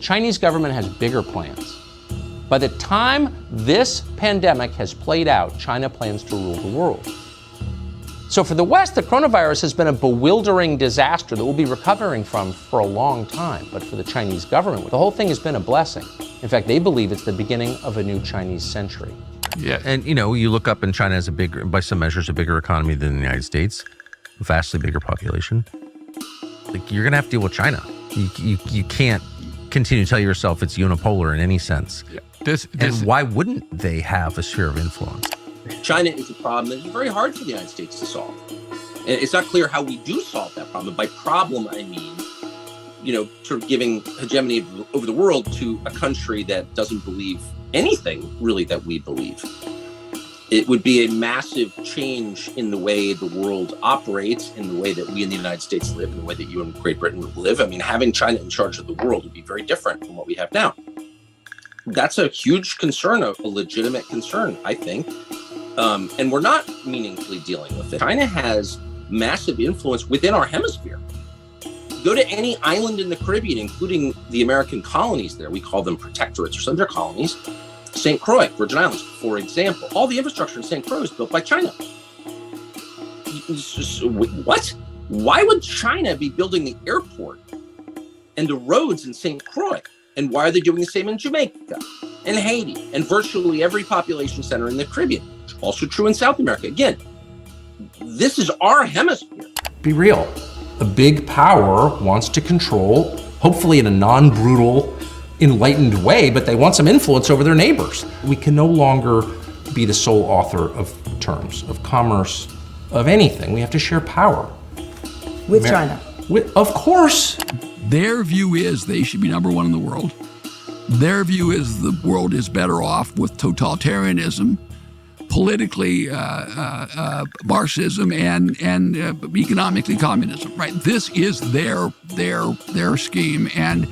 Chinese government has bigger plans. By the time this pandemic has played out, China plans to rule the world. So for the West, the coronavirus has been a bewildering disaster that we'll be recovering from for a long time. But for the Chinese government, the whole thing has been a blessing. In fact, they believe it's the beginning of a new Chinese century. Yeah, and you look up and China has by some measures, a bigger economy than the United States, a vastly bigger population. Like, you're gonna have to deal with China. You can't continue to tell yourself it's unipolar in any sense. Yeah. And why wouldn't they have a sphere of influence? China is a problem that is very hard for the United States to solve. And it's not clear how we do solve that problem. By problem, I mean, sort of giving hegemony over the world to a country that doesn't believe anything really that we believe. It would be a massive change in the way the world operates, in the way that we in the United States live, in the way that you and Great Britain would live. I mean, having China in charge of the world would be very different from what we have now. That's a huge concern, a legitimate concern, I think. And we're not meaningfully dealing with it. China has massive influence within our hemisphere. Go to any island in the Caribbean, including the American colonies there. We call them protectorates or some of their colonies. St. Croix, Virgin Islands, for example. All the infrastructure in St. Croix is built by China. What? Why would China be building the airport and the roads in St. Croix? And why are they doing the same in Jamaica and Haiti and virtually every population center in the Caribbean? Also true in South America. Again, this is our hemisphere. Be real. A big power wants to control, hopefully in a non-brutal, enlightened way, but they want some influence over their neighbors. We can no longer be the sole author of terms, of commerce, of anything. We have to share power. With China. Of course. Their view is they should be number one in the world. Their view is the world is better off with totalitarianism, politically Marxism, and economically communism. Right? This is their scheme, and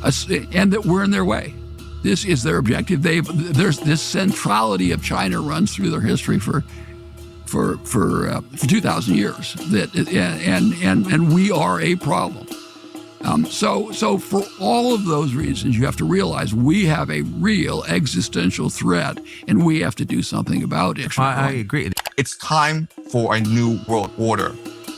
that we're in their way. This is their objective. There's this centrality of China runs through their history for 2,000 years. And we are a problem. So for all of those reasons, you have to realize we have a real existential threat, and we have to do something about it. I agree. It's time for a new world order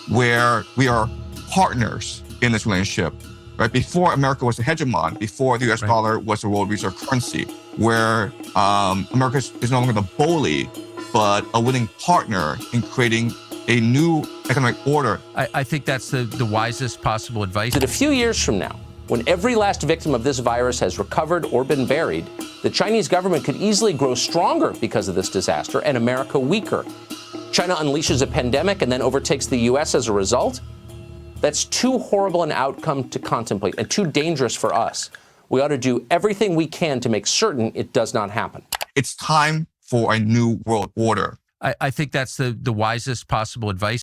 where we are partners in this relationship. Right? Before America was the hegemon, before the US dollar was the world reserve currency, where America is no longer the bully, but a willing partner in creating a new economic order. I think that's the wisest possible advice. That a few years from now, when every last victim of this virus has recovered or been buried, the Chinese government could easily grow stronger because of this disaster and America weaker. China unleashes a pandemic and then overtakes the U.S. as a result. That's too horrible an outcome to contemplate and too dangerous for us. We ought to do everything we can to make certain it does not happen. It's time for a new world order. I think that's the wisest possible advice.